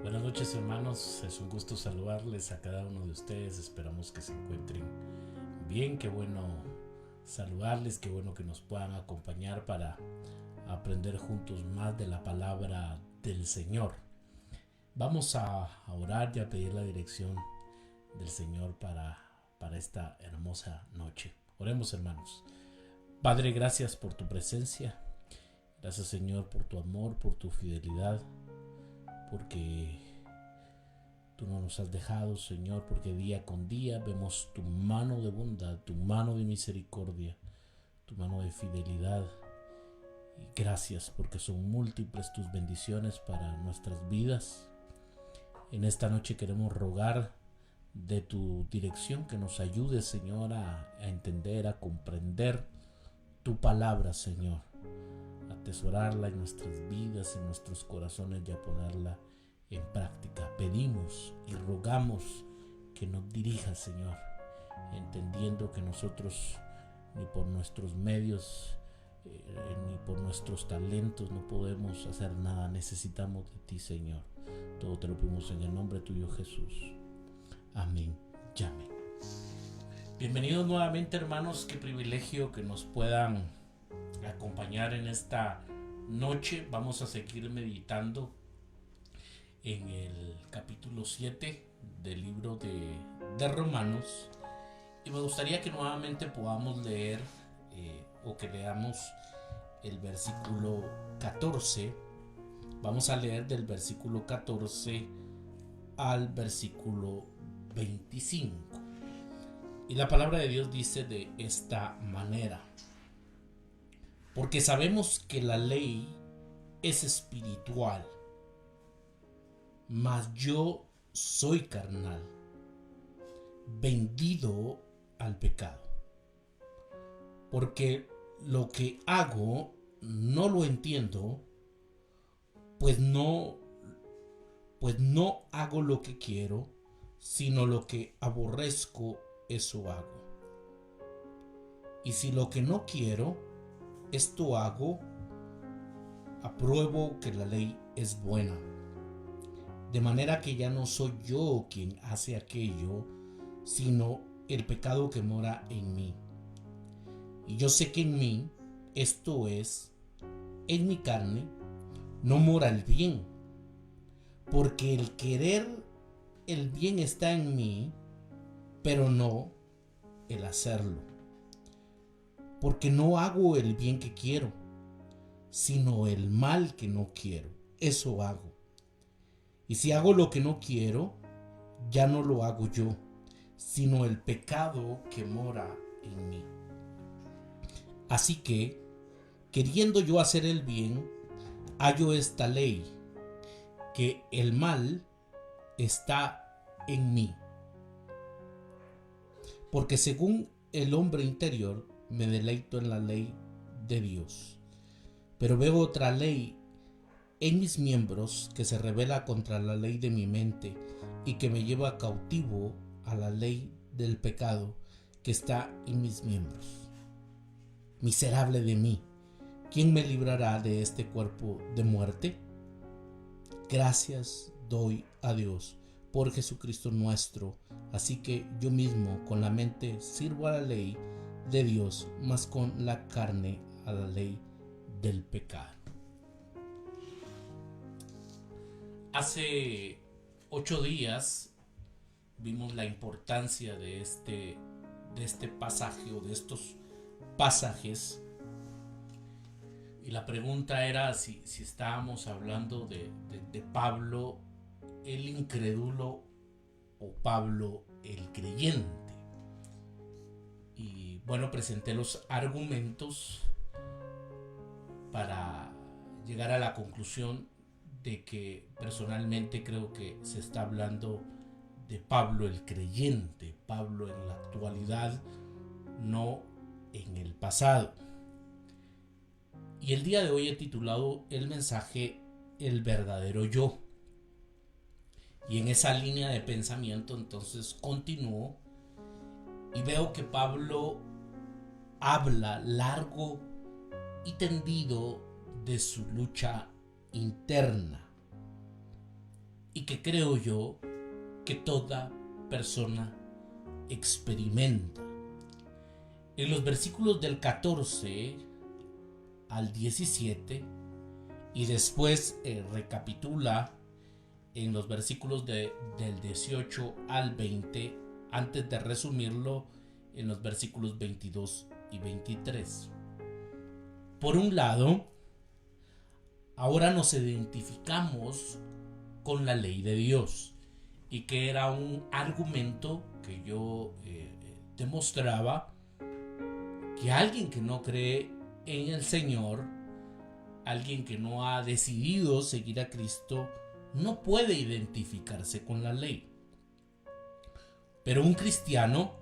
Buenas noches, hermanos, es un gusto saludarles a cada uno de ustedes. Esperamos que se encuentren bien. Qué bueno saludarles, qué bueno que nos puedan acompañar para aprender juntos más de la palabra del Señor. Vamos a orar y a pedir la dirección del Señor para esta hermosa noche. Oremos, hermanos. Padre, gracias por tu presencia. Gracias, Señor, por tu amor, por tu fidelidad, porque tú no nos has dejado, Señor, porque día con día vemos tu mano de bondad, tu mano de misericordia, tu mano de fidelidad. Y gracias porque son múltiples tus bendiciones para nuestras vidas. En esta noche queremos rogar de tu dirección, que nos ayude, Señor, a entender, a comprender tu palabra, Señor, a atesorarla en nuestras vidas, en nuestros corazones y a ponerla en práctica. Pedimos y rogamos que nos dirija, Señor, entendiendo que nosotros ni por nuestros medios ni por nuestros talentos no podemos hacer nada. Necesitamos de ti, Señor. Todo te lo pedimos en el nombre tuyo, Jesús. Amén y amén. Bienvenidos nuevamente, hermanos. Qué privilegio que nos puedan acompañar en esta noche. Vamos a seguir meditando en el capítulo 7 del libro de Romanos. Y me gustaría que nuevamente podamos leer o que leamos el versículo 14. Vamos a leer del versículo 14 al versículo 25. Y la palabra de Dios dice de esta manera: porque sabemos que la ley es espiritual, mas yo soy carnal, vendido al al pecado. Porque lo que hago no lo entiendo, pues no hago lo que quiero, sino lo que aborrezco, eso hago. Y si lo que no quiero, esto hago, apruebo que la ley es buena. De manera que ya no soy yo quien hace aquello, sino el pecado que mora en mí. Y yo sé que en mí, esto es, en mi carne, no mora el bien. Porque el querer el bien está en mí, pero no el hacerlo. Porque no hago el bien que quiero, sino el mal que no quiero. Eso hago. Y si hago lo que no quiero, ya no lo hago yo, sino el pecado que mora en mí. Así que, queriendo yo hacer el bien, hallo esta ley, que el mal está en mí. Porque según el hombre interior, me deleito en la ley de Dios. Pero veo otra ley en mis miembros que se rebela contra la ley de mi mente y que me lleva cautivo a la ley del pecado que está en mis miembros. Miserable de mí, ¿quién me librará de este cuerpo de muerte? Gracias doy a Dios por Jesucristo nuestro. Así que yo mismo con la mente sirvo a la ley de Dios, mas con la carne a la ley del pecado. Hace 8 días vimos la importancia de este pasaje o de estos pasajes, y la pregunta era si estábamos hablando de Pablo el incrédulo o Pablo el creyente. Y bueno, presenté los argumentos para llegar a la conclusión de que personalmente creo que se está hablando de Pablo el creyente, Pablo en la actualidad, no en el pasado. Y el día de hoy he titulado el mensaje El verdadero yo. Y en esa línea de pensamiento entonces continúo y veo que Pablo habla largo y tendido de su lucha interna, y que creo yo que toda persona experimenta. En los versículos del 14 al 17 y después recapitula en los versículos del 18 al 20, antes de resumirlo en los versículos 22 y 23. Por un lado, ahora nos identificamos con la ley de Dios, y que era un argumento que yo demostraba que alguien que no cree en el Señor, alguien que no ha decidido seguir a Cristo, no puede identificarse con la ley. Pero un cristiano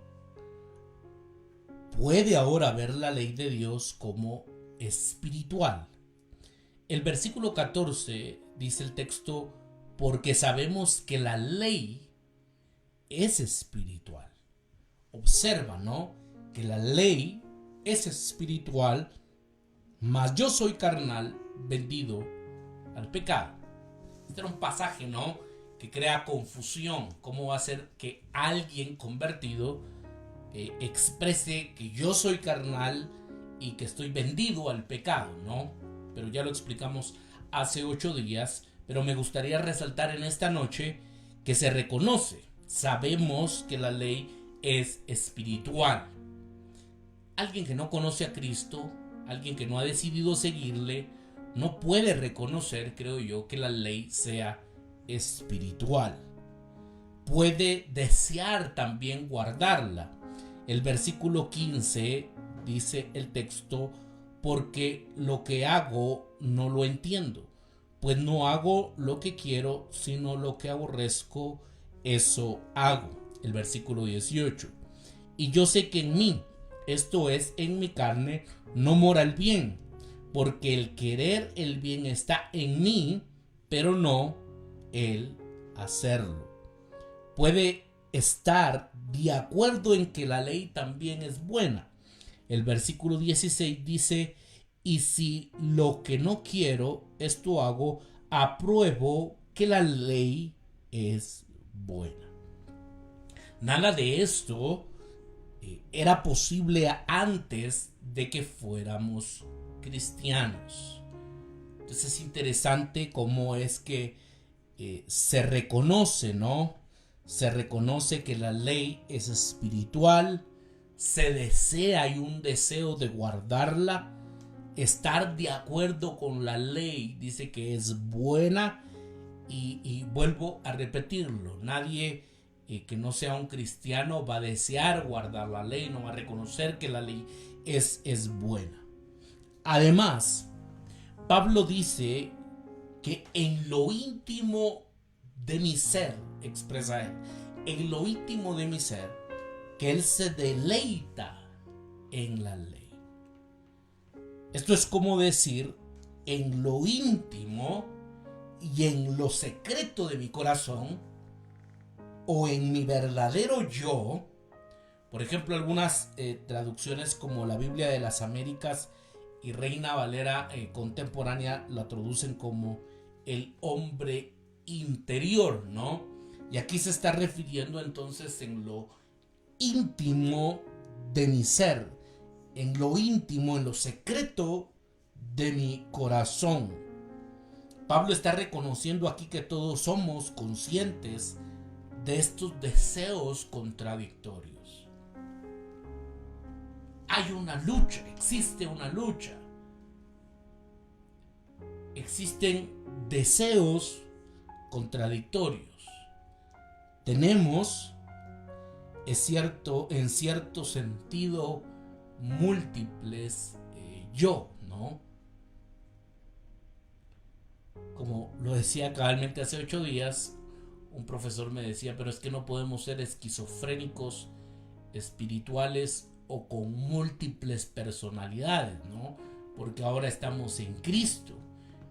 puede ahora ver la ley de Dios como espiritual. El versículo 14 dice el texto: porque sabemos que la ley es espiritual. Observa, ¿no? Que la ley es espiritual, mas yo soy carnal, vendido al pecado. Este era un pasaje, ¿no?, que crea confusión. ¿Cómo va a ser que alguien convertido exprese que yo soy carnal y que estoy vendido al pecado, ¿no? Pero ya lo explicamos hace 8 días. Pero me gustaría resaltar en esta noche que se reconoce, sabemos que la ley es espiritual. Alguien que no conoce a Cristo, alguien que no ha decidido seguirle, no puede reconocer, creo yo, que la ley sea espiritual. Puede desear también guardarla. El versículo 15 dice el texto: porque lo que hago no lo entiendo, pues no hago lo que quiero, sino lo que aborrezco, eso hago. El versículo 18: Y yo sé que en mí, esto es, en mi carne, no mora el bien, porque el querer el bien está en mí, pero no el hacerlo. Puede estar de acuerdo en que la ley también es buena. El versículo 16 dice: y si lo que no quiero, esto hago, apruebo que la ley es buena. Nada de esto era posible antes de que fuéramos cristianos. Entonces es interesante cómo es que se reconoce, ¿no? Se reconoce que la ley es espiritual, se desea, hay un deseo de guardarla, estar de acuerdo con la ley, dice que es buena, y vuelvo a repetirlo, nadie que no sea un cristiano va a desear guardar la ley, no va a reconocer que la ley es buena. Además, Pablo dice que en lo íntimo de mi ser, expresa él, en lo íntimo de mi ser, que él se deleita en la ley. Esto es como decir, en lo íntimo y en lo secreto de mi corazón, o en mi verdadero yo. Por ejemplo, algunas traducciones como la Biblia de las Américas y Reina Valera contemporánea la traducen como el hombre interior, ¿no? Y aquí se está refiriendo entonces en lo íntimo de mi ser, en lo íntimo, en lo secreto de mi corazón. Pablo está reconociendo aquí que todos somos conscientes de estos deseos contradictorios. Hay una lucha, existe una lucha. Existen deseos contradictorios. Tenemos, es cierto, en cierto sentido, múltiples yo, ¿no? Como lo decía cabalmente hace 8 días, un profesor me decía, pero es que no podemos ser esquizofrénicos espirituales o con múltiples personalidades, ¿no? Porque ahora estamos en Cristo.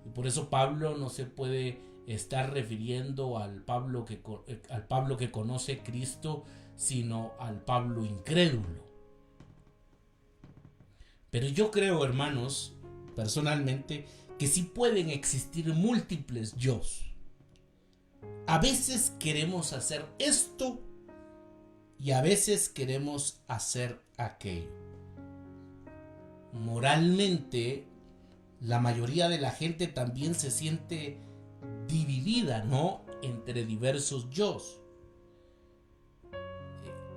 Y por eso Pablo no se puede estar refiriendo al Pablo que conoce Cristo, sino al Pablo incrédulo. Pero yo creo, hermanos, personalmente, que sí pueden existir múltiples yos. A veces queremos hacer esto y a veces queremos hacer aquello. Moralmente, la mayoría de la gente también se siente dividida, ¿no? Entre diversos yos.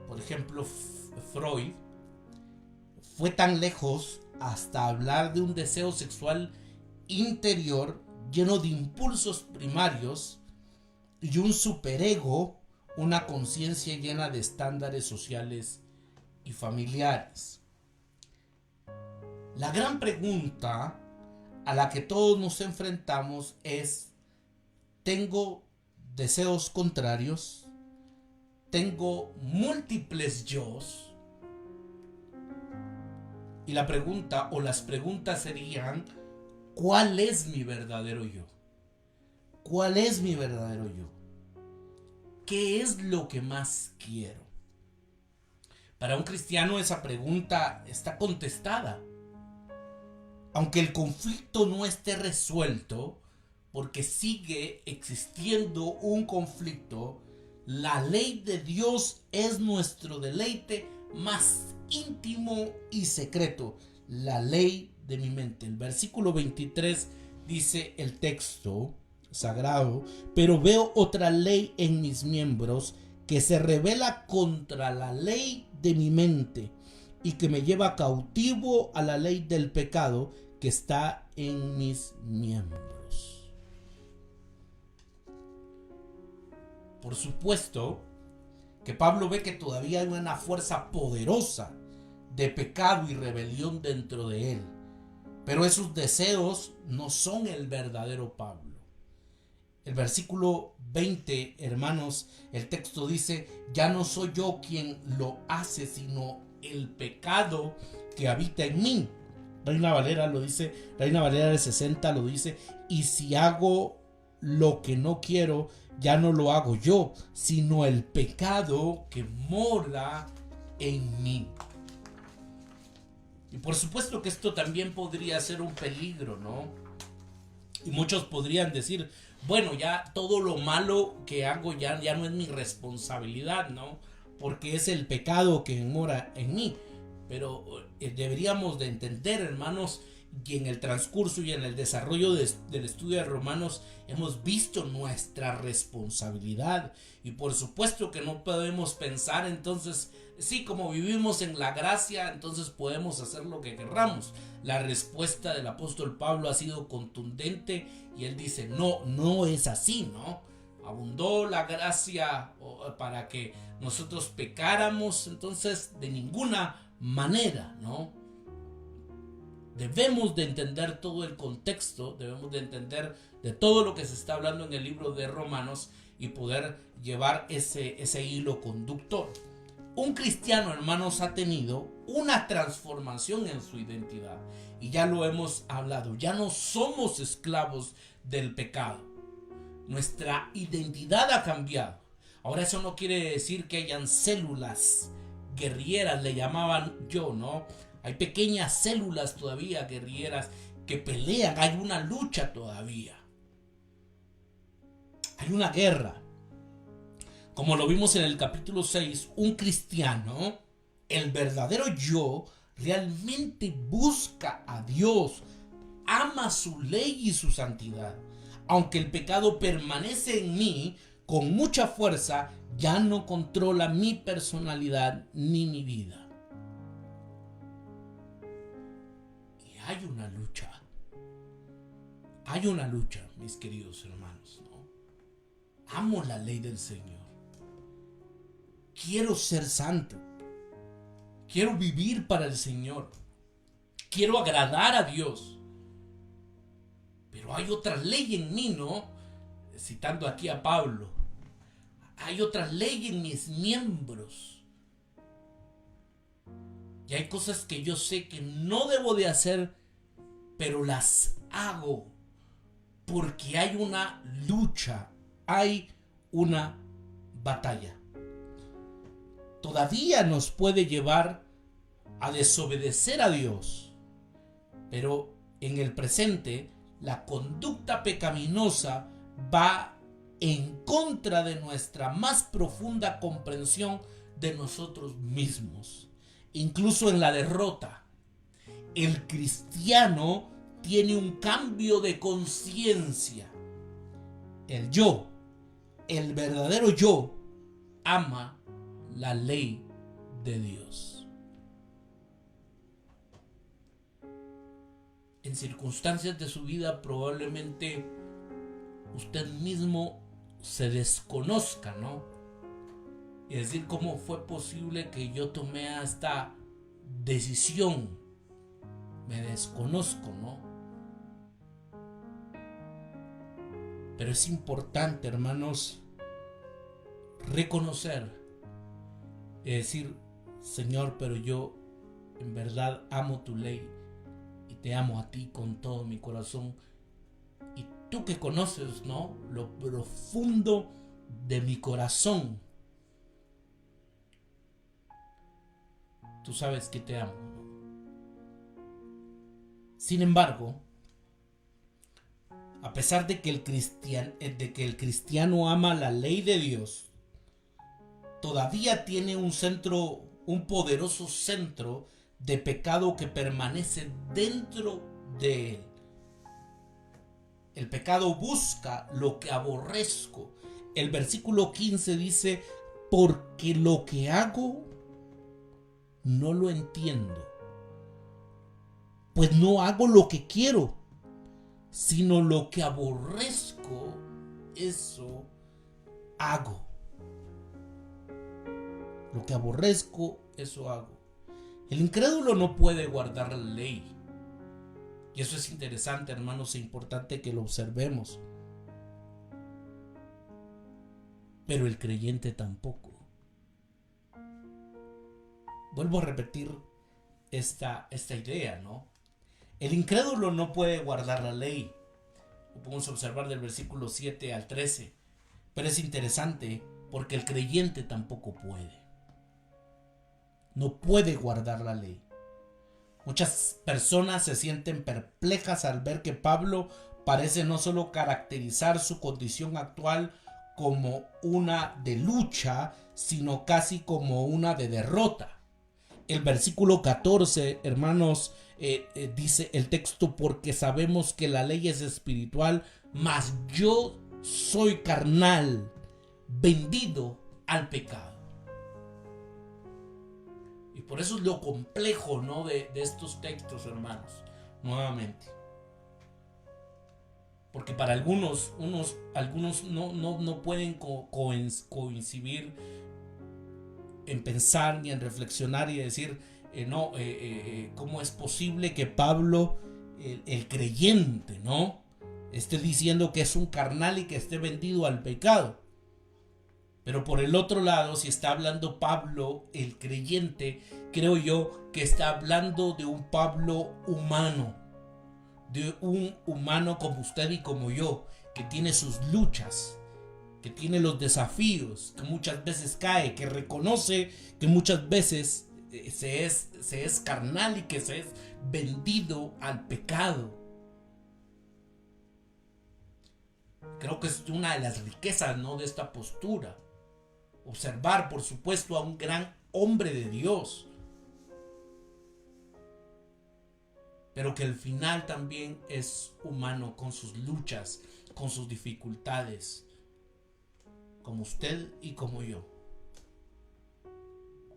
Por ejemplo, Freud fue tan lejos hasta hablar de un deseo sexual interior lleno de impulsos primarios y un superego, una conciencia llena de estándares sociales y familiares. La gran pregunta a la que todos nos enfrentamos es: ¿tengo deseos contrarios? ¿Tengo múltiples yos? Y la pregunta o las preguntas serían: ¿cuál es mi verdadero yo? ¿Cuál es mi verdadero yo? ¿Qué es lo que más quiero? Para un cristiano esa pregunta está contestada. Aunque el conflicto no esté resuelto, porque sigue existiendo un conflicto, la ley de Dios es nuestro deleite más íntimo y secreto. La ley de mi mente. El versículo 23 dice el texto sagrado: pero veo otra ley en mis miembros que se rebela contra la ley de mi mente y que me lleva cautivo a la ley del pecado que está en mis miembros. Por supuesto que Pablo ve que todavía hay una fuerza poderosa de pecado y rebelión dentro de él, pero esos deseos no son el verdadero Pablo. El versículo 20, hermanos, el texto dice: ya no soy yo quien lo hace, sino el pecado que habita en mí. Reina Valera lo dice, Reina Valera de 60 lo dice: y si hago lo que no quiero, ya no lo hago yo, sino el pecado que mora en mí. Y por supuesto que esto también podría ser un peligro, ¿no? Y muchos podrían decir: bueno, ya todo lo malo que hago ya no es mi responsabilidad, ¿no? Porque es el pecado que mora en mí. Pero deberíamos de entender, hermanos, y en el transcurso y en el desarrollo del estudio de Romanos hemos visto nuestra responsabilidad. Y por supuesto que no podemos pensar entonces, sí, como vivimos en la gracia, entonces podemos hacer lo que querramos. La respuesta del apóstol Pablo ha sido contundente y él dice: no es así, ¿no? Abundó la gracia para que nosotros pecáramos, entonces de ninguna manera, ¿no? Debemos de entender todo el contexto, debemos de entender de todo lo que se está hablando en el libro de Romanos y poder llevar ese hilo conductor. Un cristiano, hermanos, ha tenido una transformación en su identidad y ya lo hemos hablado. Ya no somos esclavos del pecado. Nuestra identidad ha cambiado. Ahora eso no quiere decir que hayan células guerrilleras, le llamaban yo, ¿no? Hay pequeñas células todavía guerrilleras que pelean, hay una lucha todavía. Hay una guerra. Como lo vimos en el capítulo 6, un cristiano, el verdadero yo, realmente busca a Dios, ama su ley y su santidad. Aunque el pecado permanece en mí con mucha fuerza, ya no controla mi personalidad ni mi vida. Y hay una lucha. Hay una lucha, mis queridos hermanos, ¿no? Amo la ley del Señor. Quiero ser santo. Quiero vivir para el Señor. Quiero agradar a Dios. Pero hay otra ley en mí, ¿no? Citando aquí a Pablo. Hay otra ley en mis miembros. Y hay cosas que yo sé que no debo de hacer, pero las hago. Porque hay una lucha. Hay una batalla. Todavía nos puede llevar a desobedecer a Dios. Pero en el presente, la conducta pecaminosa va en contra de nuestra más profunda comprensión de nosotros mismos. Incluso en la derrota, el cristiano tiene un cambio de conciencia. El yo, el verdadero yo, ama la ley de Dios. En circunstancias de su vida probablemente usted mismo se desconozca, ¿no? Y decir: ¿cómo fue posible que yo tomé esta decisión? Me desconozco, ¿no? Pero es importante, hermanos, reconocer y decir: Señor, pero yo en verdad amo tu ley y te amo a ti con todo mi corazón. Y tú que conoces, ¿no?, lo profundo de mi corazón, tú sabes que te amo. Sin embargo, a pesar de que el cristiano ama la ley de Dios, todavía tiene un poderoso centro de pecado que permanece dentro de él. El pecado busca lo que aborrezco. El versículo 15 dice: porque lo que hago no lo entiendo, pues no hago lo que quiero, sino lo que aborrezco, eso hago. Lo que aborrezco, eso hago. El incrédulo no puede guardar la ley. Y eso es interesante, hermanos, es importante que lo observemos. pero el creyente tampoco. Vuelvo a repetir esta idea, ¿no? El incrédulo no puede guardar la ley. Lo podemos observar del versículo 7 al 13. Pero es interesante porque el creyente tampoco puede. No puede guardar la ley. Muchas personas se sienten perplejas al ver que Pablo parece no solo caracterizar su condición actual como una de lucha, sino casi como una de derrota. El versículo 14, hermanos, dice el texto: porque sabemos que la ley es espiritual, mas yo soy carnal, vendido al pecado. Y por eso es lo complejo, ¿no? de estos textos, hermanos, nuevamente. Porque para algunos no pueden coincidir en pensar ni en reflexionar y decir, ¿cómo es posible que Pablo, el creyente, ¿no?, esté diciendo que es un carnal y que esté vendido al pecado? Pero por el otro lado, si está hablando Pablo, el creyente, creo yo que está hablando de un Pablo humano, de un humano como usted y como yo, que tiene sus luchas, que tiene los desafíos, que muchas veces cae, que reconoce que muchas veces se es carnal y que se es vendido al pecado. Creo que es una de las riquezas, ¿no?, de esta postura. Observar, por supuesto, a un gran hombre de Dios, pero que al final también es humano, con sus luchas, con sus dificultades, como usted y como yo.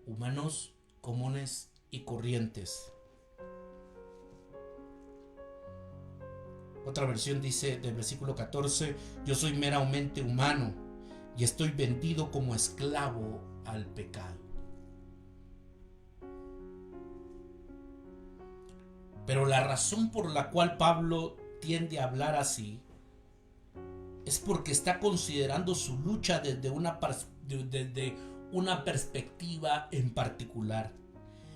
Humanos comunes y corrientes. Otra versión dice, del versículo 14: yo soy meramente humano y estoy vendido como esclavo al pecado. Pero la razón por la cual Pablo tiende a hablar así es porque está considerando su lucha desde una perspectiva en particular.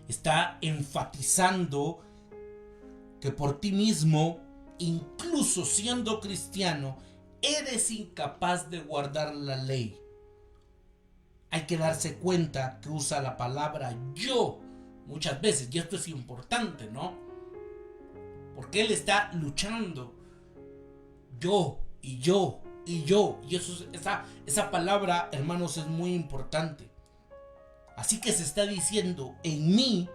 Está enfatizando que por ti mismo, incluso siendo cristiano, eres incapaz de guardar la ley. Hay que darse cuenta que usa la palabra yo muchas veces, y esto es importante, ¿no? Porque él está luchando. Yo, y yo, y yo. Y esa palabra, hermanos, es muy importante. Así que se está diciendo, en mí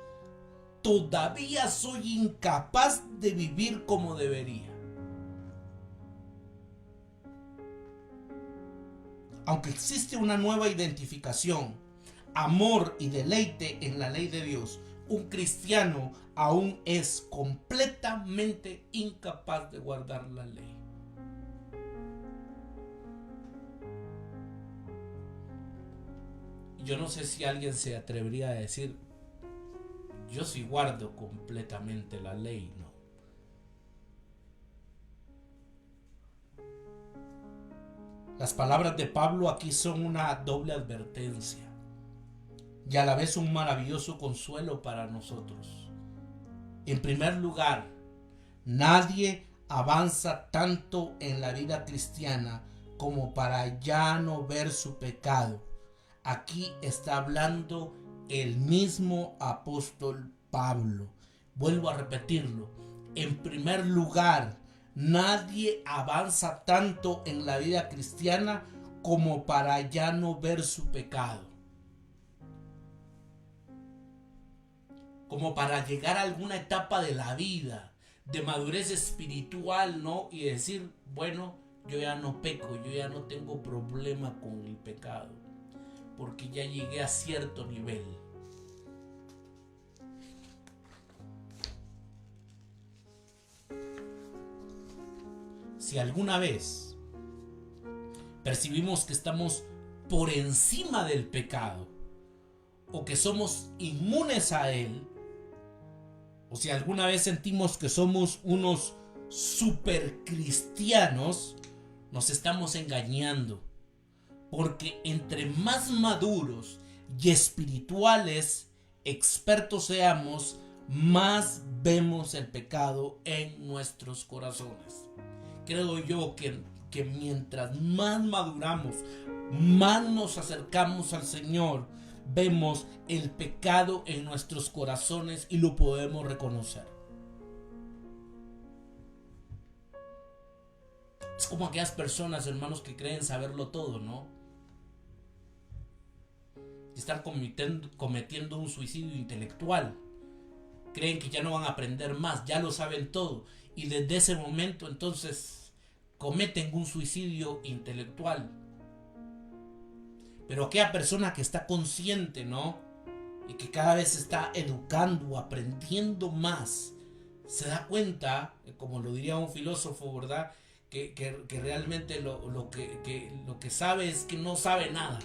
todavía soy incapaz de vivir como debería. Aunque existe una nueva identificación, amor y deleite en la ley de Dios, un cristiano aún es completamente incapaz de guardar la ley. Yo no sé si alguien se atrevería a decir, yo sí guardo completamente la ley, ¿no? Las palabras de Pablo aquí son una doble advertencia y a la vez un maravilloso consuelo para nosotros. En primer lugar, nadie avanza tanto en la vida cristiana como para ya no ver su pecado. Aquí está hablando el mismo apóstol Pablo. Vuelvo a repetirlo. En primer lugar, nadie avanza tanto en la vida cristiana como para ya no ver su pecado. Como para llegar a alguna etapa de la vida, de madurez espiritual, ¿no? Y decir, bueno, yo ya no peco, yo ya no tengo problema con el pecado, porque ya llegué a cierto nivel. Si alguna vez percibimos que estamos por encima del pecado o que somos inmunes a él, o si alguna vez sentimos que somos unos super cristianos, nos estamos engañando, Porque entre más maduros y espirituales, expertos seamos, más vemos el pecado en nuestros corazones. Creo yo que mientras más maduramos, más nos acercamos al Señor, vemos el pecado en nuestros corazones y lo podemos reconocer. Es como aquellas personas, hermanos, que creen saberlo todo, ¿no? Y están cometiendo un suicidio intelectual. Creen que ya no van a aprender más, ya lo saben todo. Y desde ese momento entonces cometen un suicidio intelectual. Pero aquella persona que está consciente, ¿no? Y que cada vez se está educando, aprendiendo más, se da cuenta, como lo diría un filósofo, ¿verdad? Que realmente lo que sabe es que no sabe nada.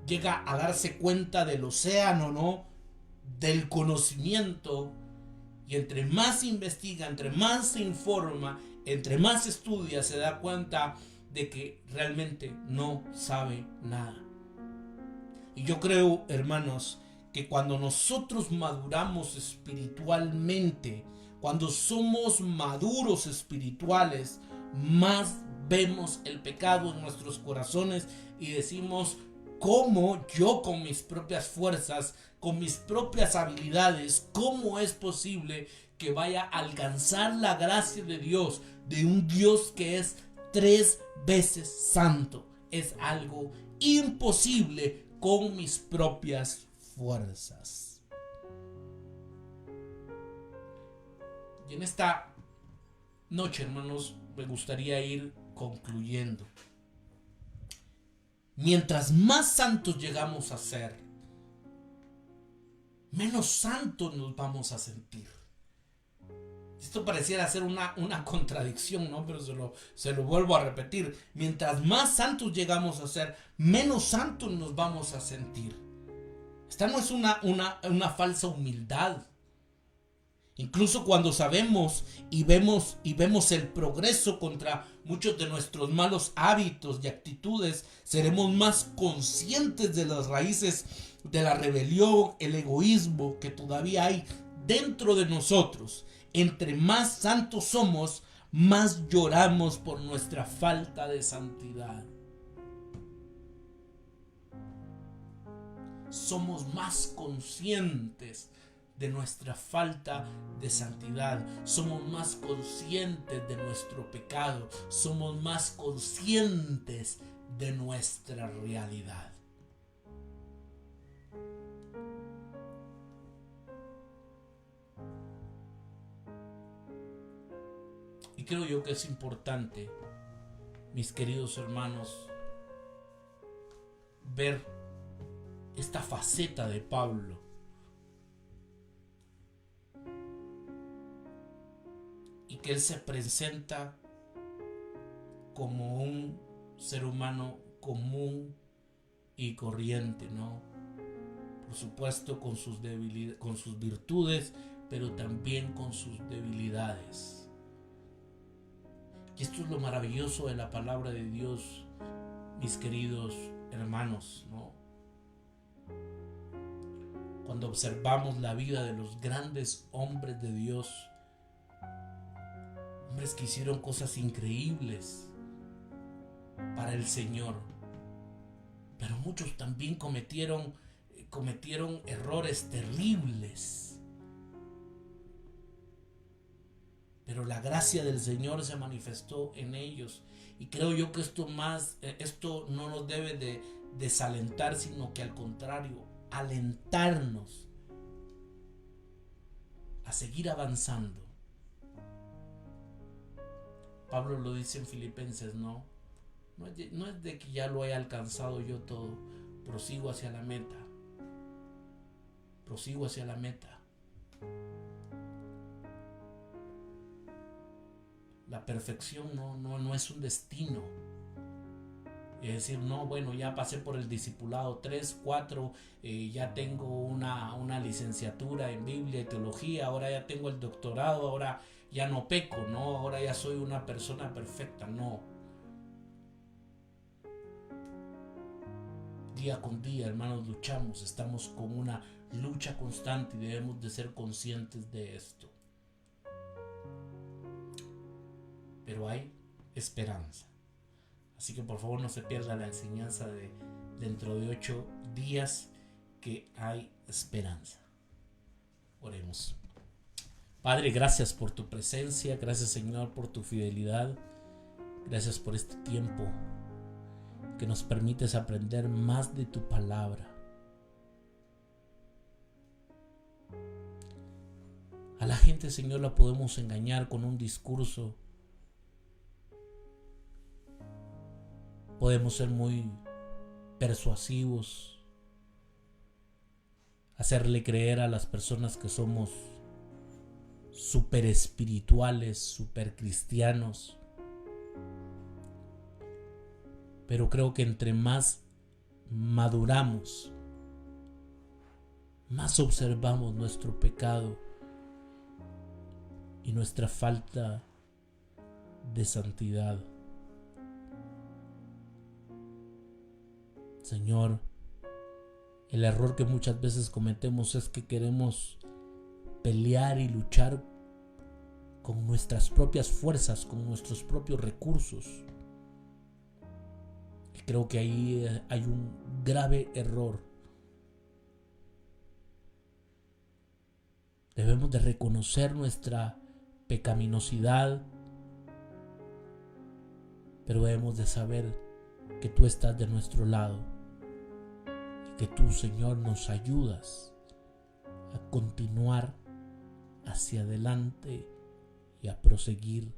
Llega a darse cuenta del océano, ¿no? Del conocimiento. Y entre más investiga, entre más se informa, entre más estudia, se da cuenta de que realmente no sabe nada. Y yo creo, hermanos, que cuando nosotros maduramos espiritualmente, cuando somos maduros espirituales, más vemos el pecado en nuestros corazones y decimos: ¿cómo yo con mis propias fuerzas, con mis propias habilidades, cómo es posible que vaya a alcanzar la gracia de Dios, de un Dios que es 3 veces santo? Es algo imposible con mis propias fuerzas. Y en esta noche, hermanos, me gustaría ir concluyendo. Mientras más santos llegamos a ser, menos santos nos vamos a sentir. Esto pareciera ser una contradicción, ¿no? Pero se lo vuelvo a repetir. Mientras más santos llegamos a ser, menos santos nos vamos a sentir. Esta no es una falsa humildad. Incluso cuando sabemos y vemos el progreso contra muchos de nuestros malos hábitos y actitudes, seremos más conscientes de las raíces de la rebelión, el egoísmo que todavía hay dentro de nosotros. Entre más santos somos, más lloramos por nuestra falta de santidad. Somos más conscientes de nuestra falta de santidad, somos más conscientes de nuestro pecado, somos más conscientes de nuestra realidad. Y creo yo que es importante, mis queridos hermanos, ver esta faceta de Pablo. Y que él se presenta como un ser humano común y corriente, ¿no? Por supuesto con sus virtudes, pero también con sus debilidades. Y esto es lo maravilloso de la palabra de Dios, mis queridos hermanos, ¿no? Cuando observamos la vida de los grandes hombres de Dios, hombres que hicieron cosas increíbles para el Señor, pero muchos también cometieron errores terribles. Pero la gracia del Señor se manifestó en ellos. Y creo yo que esto no nos debe de desalentar, sino que al contrario, alentarnos a seguir avanzando. Pablo lo dice en Filipenses, ¿no? No es de que ya lo haya alcanzado yo todo. Prosigo hacia la meta. Prosigo hacia la meta. La perfección no es un destino. Es decir, no, bueno, ya pasé por el discipulado 3, 4, ya tengo una licenciatura en Biblia y teología, ahora ya tengo el doctorado, ahora ya no peco, ¿no? Ahora ya soy una persona perfecta, no. día con día, hermanos, luchamos, estamos con una lucha constante y debemos de ser conscientes de esto. Pero hay esperanza. Así que por favor no se pierda la enseñanza de dentro de 8 días, que hay esperanza. Oremos. Padre, gracias por tu presencia, gracias Señor por tu fidelidad, gracias por este tiempo que nos permites aprender más de tu palabra. A la gente, Señor, la podemos engañar con un discurso. Podemos ser muy persuasivos, hacerle creer a las personas que somos super espirituales, super cristianos. Pero creo que entre más maduramos, más observamos nuestro pecado y nuestra falta de santidad. Señor, el error que muchas veces cometemos es que queremos pelear y luchar con nuestras propias fuerzas, con nuestros propios recursos. Y creo que ahí hay un grave error. Debemos de reconocer nuestra pecaminosidad, pero debemos de saber que tú estás de nuestro lado. Que tú, Señor, nos ayudas a continuar hacia adelante y a proseguir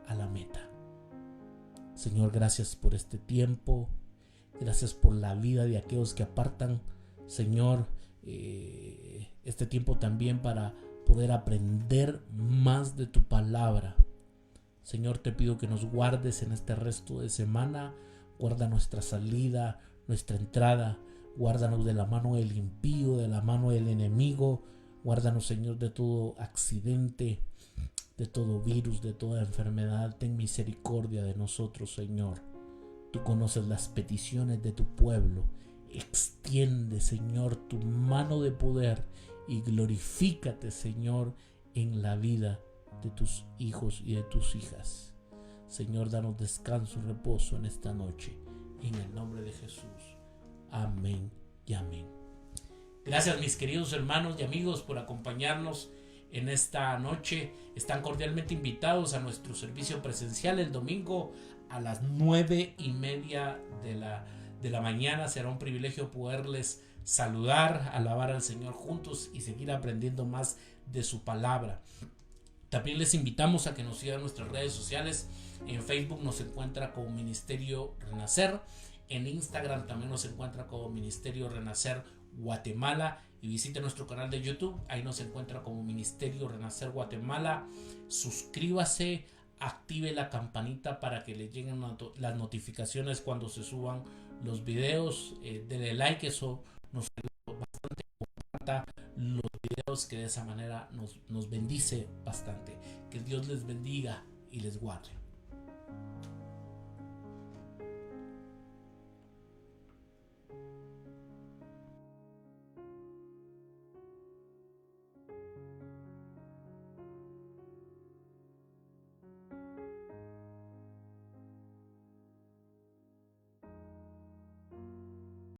a la meta. Señor, gracias por este tiempo, gracias por la vida de aquellos que apartan, Señor, este tiempo también para poder aprender más de tu palabra. Señor, te pido que nos guardes en este resto de semana, guarda nuestra salida, nuestra entrada. Guárdanos de la mano del impío, de la mano del enemigo. Guárdanos, Señor, de todo accidente, de todo virus, de toda enfermedad. Ten misericordia de nosotros, Señor. Tú conoces las peticiones de tu pueblo. Extiende, Señor, tu mano de poder y glorifícate, Señor, en la vida de tus hijos y de tus hijas. Señor, danos descanso y reposo en esta noche. En el nombre de Jesús. Amén y amén. Gracias, mis queridos hermanos y amigos, por acompañarnos en esta noche. Están cordialmente invitados a nuestro servicio presencial el domingo a las 9:30 de la mañana. Será un privilegio poderles saludar, alabar al Señor juntos y seguir aprendiendo más de su palabra. También les invitamos a que nos sigan en nuestras redes sociales. En Facebook nos encuentra como Ministerio Renacer. En Instagram también nos encuentra como Ministerio Renacer Guatemala. Y visite nuestro canal de YouTube. Ahí nos encuentra como Ministerio Renacer Guatemala. Suscríbase, active la campanita para que le lleguen las notificaciones cuando se suban los videos. Denle like, eso nos ayuda bastante. Comparta los videos, que de esa manera nos bendice bastante. Que Dios les bendiga y les guarde.